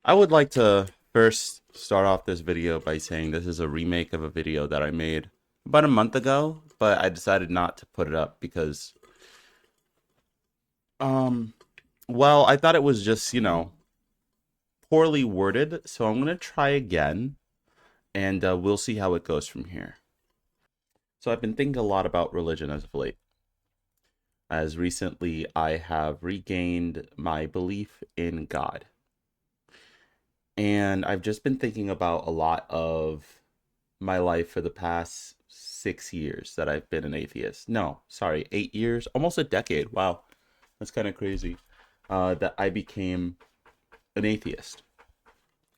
I would like to first start off this video by saying this is a remake of a video that I made about a month ago, but I decided not to put it up because, um, well, I thought it was just, poorly worded. So I'm going to try again and we'll see how it goes from here. So I've been thinking a lot about religion as of late. As recently, I have regained my belief in God. And I've just been thinking about a lot of my life for the past 6 years that I've been an atheist. No, sorry, 8 years, almost a decade. Wow, that's kind of crazy. That I became an atheist.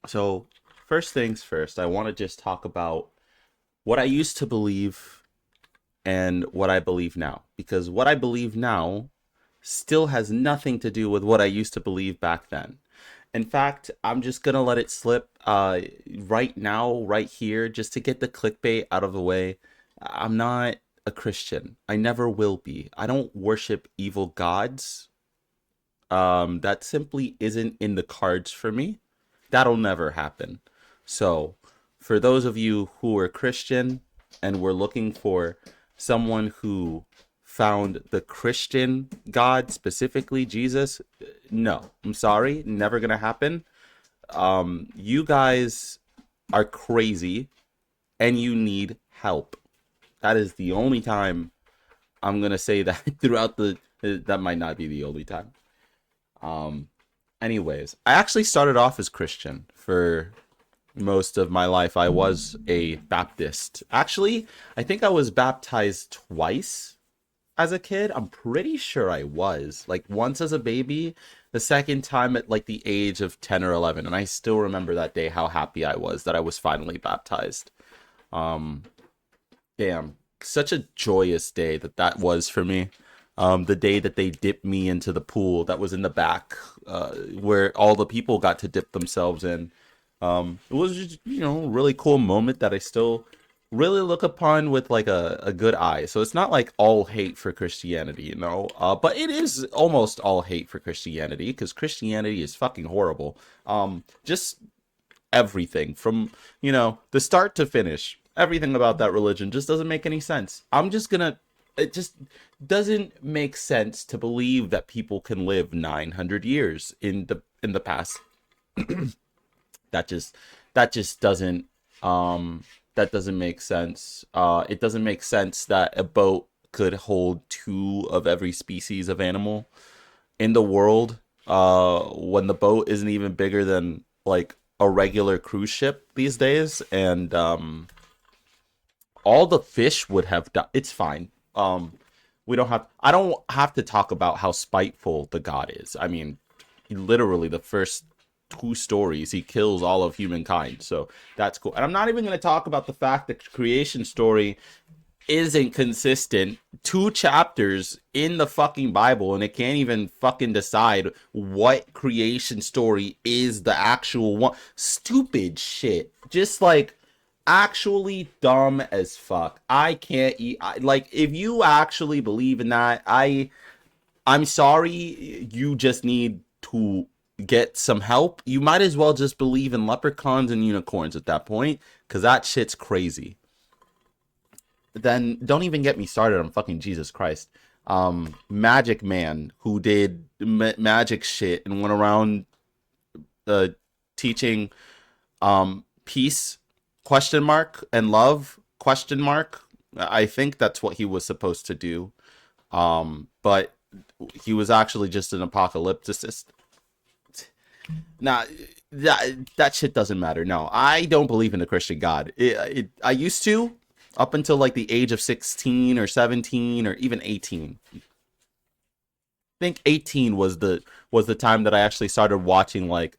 So, first things first, I want to just talk about what I used to believe and what I believe now. Because what I believe now still has nothing to do with what I used to believe back then. In fact, I'm just gonna let it slip right now, right here, just to get the clickbait out of the way. I'm not a Christian. I never will be. I don't worship evil gods. That simply isn't in the cards for me. That'll never happen. So, for those of you who are Christian and were looking for someone who found the Christian God, specifically Jesus, no, I'm sorry, never gonna happen. You guys are crazy and you need help. That is the only time I'm gonna say that throughout the. That might not be the only time. Um, Anyways, I actually started off as Christian for most of my life. I was a Baptist. Actually, I think I was baptized twice as a kid. I'm pretty sure I was. Like once as a baby, the second time at like the age of 10 or 11. And I still remember that day how happy I was that I was finally baptized. Um, Damn, such a joyous day that was for me. The day that they dipped me into the pool that was in the back, where all the people got to dip themselves in. It was just, a really cool moment that I still really look upon with like a good eye. So it's not like all hate for Christianity, but it is almost all hate for Christianity because Christianity is fucking horrible. Just everything from, the start to finish. Everything about that religion just doesn't make any sense. It just doesn't make sense to believe that people can live 900 years in the past. That just that just doesn't that doesn't make sense. It doesn't make sense that a boat could hold two of every species of animal in the world, when the boat isn't even bigger than like a regular cruise ship these days, and all the fish would have died. It's fine. We don't have. I don't have to talk about how spiteful the god is. I mean, literally the first two stories he kills all of humankind, so that's cool. And I'm not even going to talk about the fact that the creation story isn't consistent. Two chapters in the fucking Bible, and it can't even fucking decide what creation story is the actual one. Stupid shit. Just like actually dumb as fuck. I can't eat. Like, if you actually believe in that, I'm sorry. You just need to get some help. You might as well just believe in leprechauns and unicorns at that point, because that shit's crazy. Then don't even get me started on fucking Jesus Christ. Magic Man who did magic shit and went around uh, teaching peace question mark and love question mark. I think that's what he was supposed to do. But he was actually just an apocalypticist. Nah, that shit doesn't matter. No, I don't believe in the Christian God. I used to, up until like the age of 16 or 17 or even 18. I think 18 was the time that I actually started watching like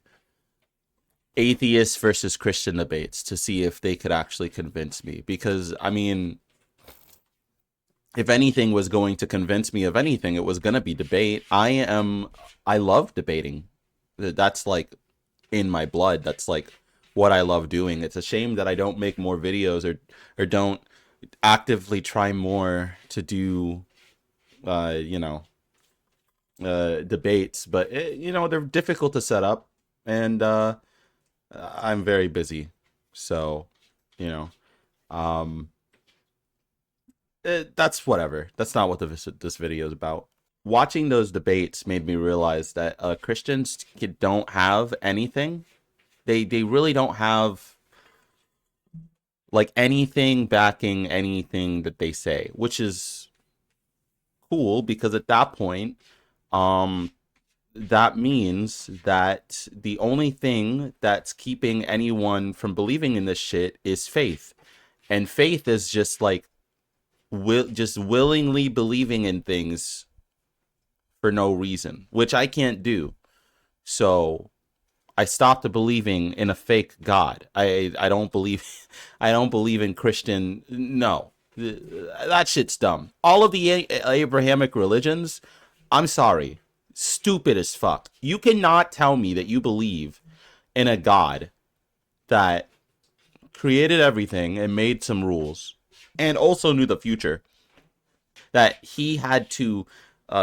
atheist versus Christian debates to see if they could actually convince me. Because I mean, if anything was going to convince me of anything, it was going to be debate. I love debating. That's like in my blood. That's like what I love doing. It's a shame that I don't make more videos or don't actively try more to do uh you know debates, but they're difficult to set up, and I'm very busy, so you know, um, that's whatever. That's not what this video is about. Watching those debates made me realize that Christians don't have anything. They really don't have like anything backing anything that they say, which is cool because at that point, um, that means that the only thing that's keeping anyone from believing in this shit is faith. And faith is just like just willingly believing in things for no reason, which I can't do. So I stopped believing in a fake God. I don't believe I don't believe in Christian. No, that shit's dumb. All of the Abrahamic religions, I'm sorry, stupid as fuck. You cannot tell me that you believe in a God that created everything and made some rules and also knew the future, that he had to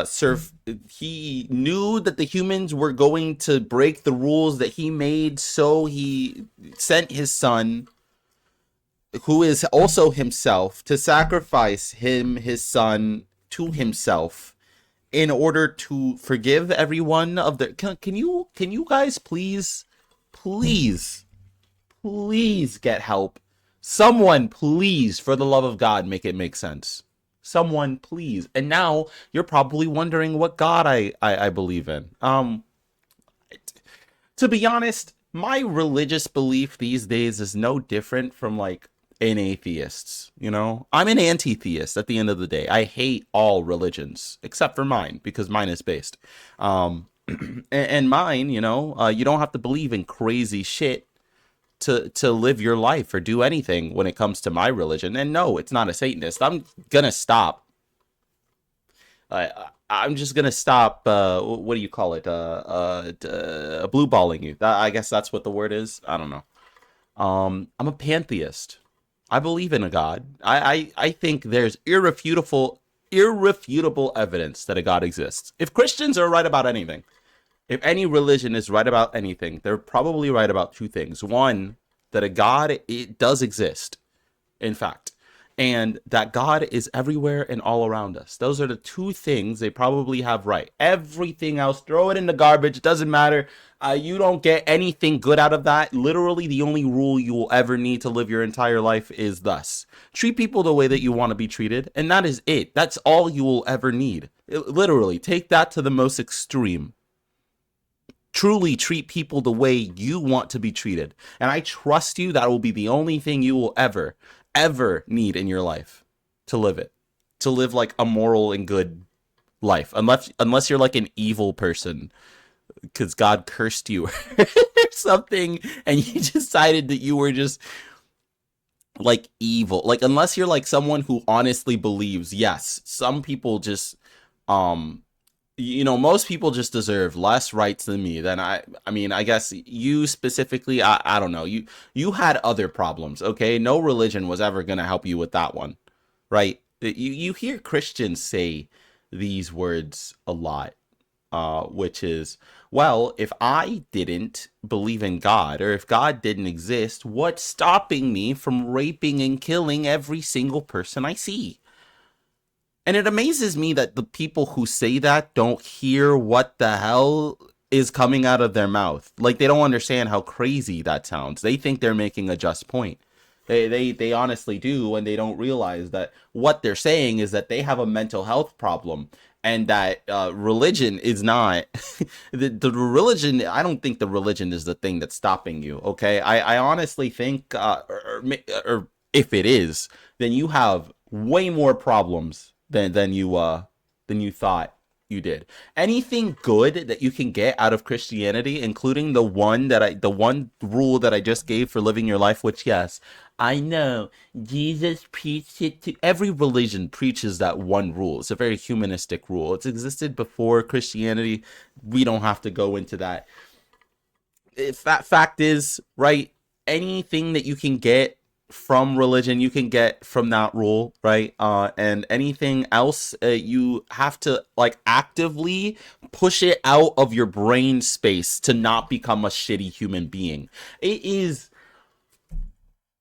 serve. He knew that the humans were going to break the rules that he made, so he sent his son, who is also himself, to sacrifice his son to himself in order to forgive everyone of their. Can you guys please please get help? Someone, please, for the love of God, make it make sense. Someone, please. And now you're probably wondering what God I believe in. To be honest, my religious belief these days is no different from like an atheist's. I'm an anti-theist at the end of the day. I hate all religions except for mine because mine is based. And mine, you don't have to believe in crazy shit to live your life or do anything when it comes to my religion. And no, it's not a Satanist. I'm gonna stop. I'm just gonna stop. What do you call it? Blue balling you. I guess that's what the word is. I don't know. I'm a pantheist. I believe in a God. I think there's irrefutable evidence that a God exists. If Christians are right about anything, if any religion is right about anything, they're probably right about two things. One, that a God, it does exist, in fact, and that God is everywhere and all around us. Those are the two things they probably have right. Everything else, throw it in the garbage. It doesn't matter. You don't get anything good out of that. Literally, the only rule you will ever need to live your entire life is thus. Treat people the way that you want to be treated, and that is it. That's all you will ever need. Literally, take that to the most extreme. Truly treat people the way you want to be treated. And I trust you that will be the only thing you will ever need in your life to live it. To live like a moral and good life. Unless you're like an evil person because God cursed you or something and you decided that you were just like evil. Like unless you're like someone who honestly believes, yes, some people just most people just deserve less rights than me. Then I mean, I guess you specifically, I don't know. You had other problems, okay? No religion was ever going to help you with that one, right? You hear Christians say these words a lot, which is, well, if I didn't believe in God, or if God didn't exist, what's stopping me from raping and killing every single person I see? And it amazes me that the people who say that don't hear what the hell is coming out of their mouth. Like they don't understand how crazy that sounds. They think they're making a just point. They honestly do, and they don't realize that what they're saying is that they have a mental health problem, and that religion is not the religion. I don't think the religion is the thing that's stopping you. Okay, I honestly think, or if it is, then you have way more problems than you thought you did. Anything good that you can get out of Christianity, including the one rule that I just gave for living your life, which yes, I know Jesus preached it to every religion preaches that one rule. It's a very humanistic rule. It's existed before Christianity. We don't have to go into that. Fact is, right, anything that you can get from religion you can get from that rule, right? And anything else, you have to like actively push it out of your brain space to not become a shitty human being. It is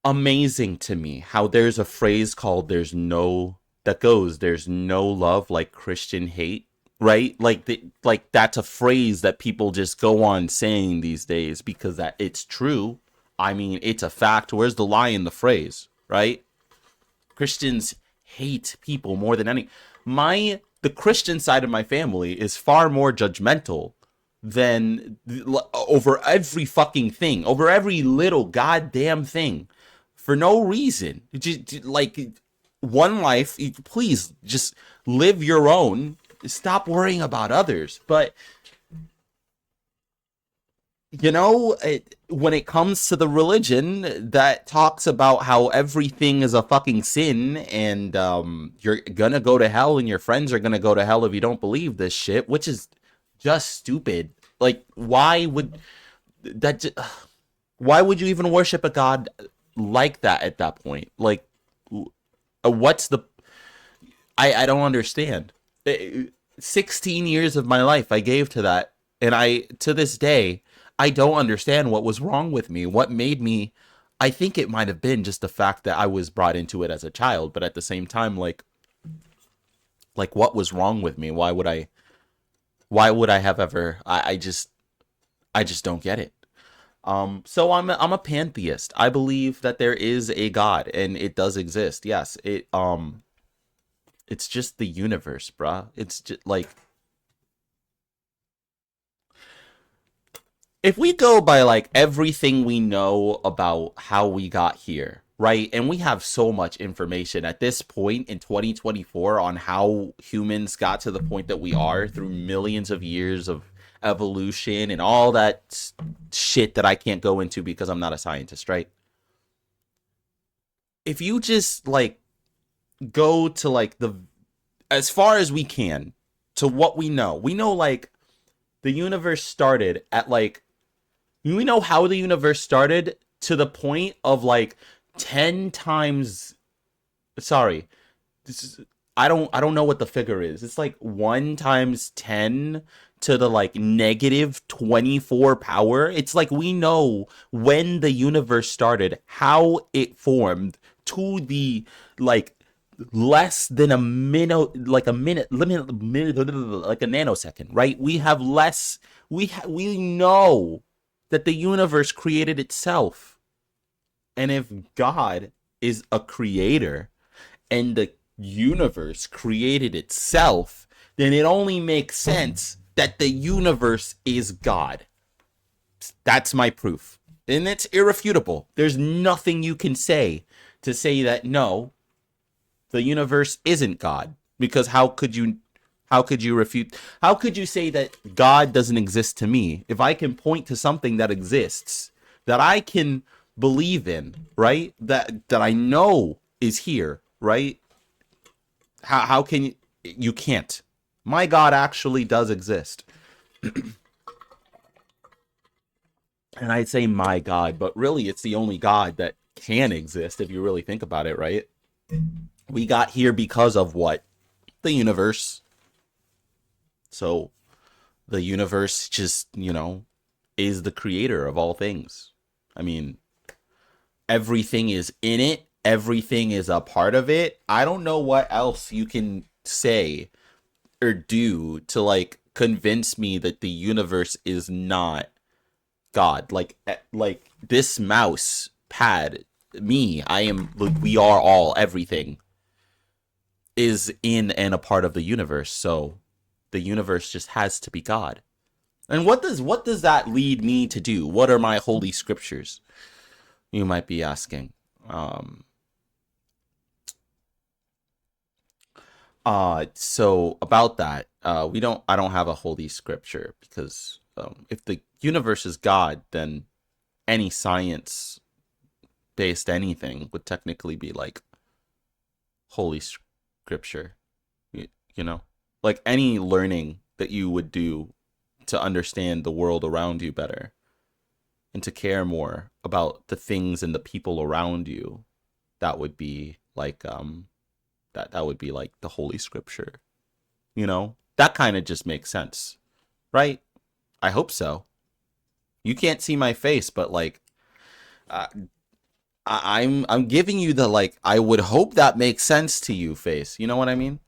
amazing to me how there's a phrase called there's no love like Christian hate, right? Like that's a phrase that people just go on saying these days because that it's true. I mean, it's a fact. Where's the lie in the phrase, right? Christians hate people more than any. The Christian side of my family is far more judgmental than over every fucking thing, over every little goddamn thing, for no reason. Just, like one life, please just live your own. Stop worrying about others. But when it comes to the religion that talks about how everything is a fucking sin and you're gonna go to hell and your friends are gonna go to hell if you don't believe this shit, which is just stupid. Like, that? Why would you even worship a god like that at that point? Like, what's the? I don't understand. 16 years of my life I gave to that, and to this day I don't understand what was wrong with me. What made me? I think it might have been just the fact that I was brought into it as a child, but at the same time, like what was wrong with me? Why would I? Why would I have ever? I just don't get it. So I'm a pantheist. I believe that there is a God and it does exist. Yes, it's just the universe, bruh. It's just like, if we go by like everything we know about how we got here, right? And we have so much information at this point in 2024 on how humans got to the point that we are through millions of years of evolution and all that shit that I can't go into because I'm not a scientist, right? If you just like go to like the as far as we can to what we know like the universe started at like we know how the universe started to the point of like 10 times, sorry, this is, I don't know what the figure is. It's like 1 times 10 to the like negative 24 power. It's like we know when the universe started, how it formed to the like less than a minute, like a minute, like a nanosecond, right? We have less. We know that the universe created itself. And if God is a creator and the universe created itself, then it only makes sense that the universe is God. That's my proof. And it's irrefutable. There's nothing you can say to say that no, the universe isn't God. Because how could you refute, how could you say that God doesn't exist to me if I can point to something that exists that I can believe in, right? That I know is here, right? How can you can't. My God actually does exist. And I'd say my God, but really it's the only God that can exist if you really think about it, right? We got here because of what? The universe. So the universe just, is the creator of all things. I mean, everything is in it. Everything is a part of it. I don't know what else you can say or do to like convince me that the universe is not God. Like this mouse pad, me, I am, we are all, everything is in and a part of the universe. So the universe just has to be God. And what does that lead me to do? What are my holy scriptures? You might be asking. So about that, I don't have a holy scripture because if the universe is God, then any science based anything would technically be like holy scripture. You know, like any learning that you would do to understand the world around you better and to care more about the things and the people around you. that would be like that would be like the holy scripture, you know? That kind of just makes sense, right? I hope so. You can't see my face, but like uh, I'm giving you the like I would hope that makes sense to you face. You know what I mean?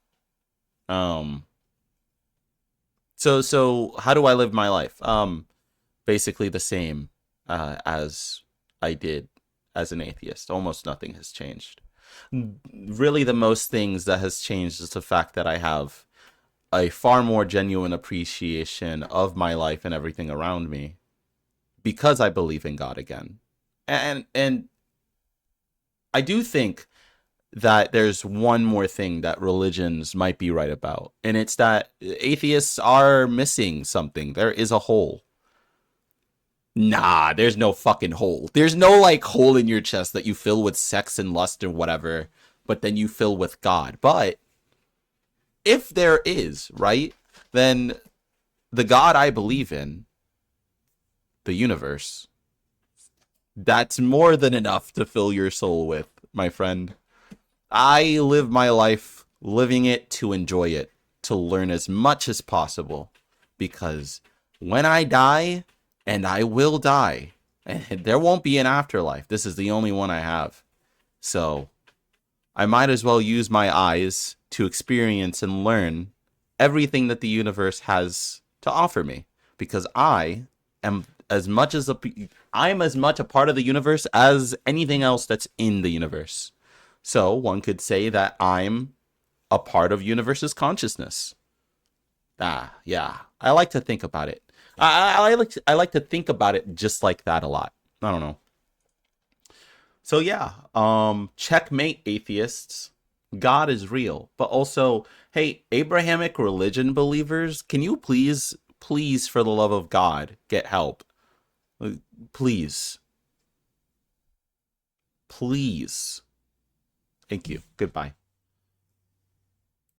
Um so how do I live my life? Basically the same as I did as an atheist. Almost nothing has changed. Really the most things that has changed is the fact that I have a far more genuine appreciation of my life and everything around me because I believe in God again. And I do think that there's one more thing that religions might be right about, and it's that atheists are missing something. There is a hole. Nah, there's no fucking hole. There's no like hole in your chest that you fill with sex and lust or whatever, but then you fill with God. But if there is, right, then the God I believe in, the universe, that's more than enough to fill your soul with, my friend. I live my life living it to enjoy it, to learn as much as possible. Because when I die, and I will die, and there won't be an afterlife, this is the only one I have. So I might as well use my eyes to experience and learn everything that the universe has to offer me. Because am as much as a I'm as much a part of the universe as anything else that's in the universe. So one could say that I'm a part of universe's consciousness. Ah, yeah. I like to think about it. I like to think about it just like that a lot. I don't know. So yeah, checkmate atheists. God is real, but also, hey, Abrahamic religion believers, can you please, for the love of God, get help? Please, please. Thank you. Goodbye.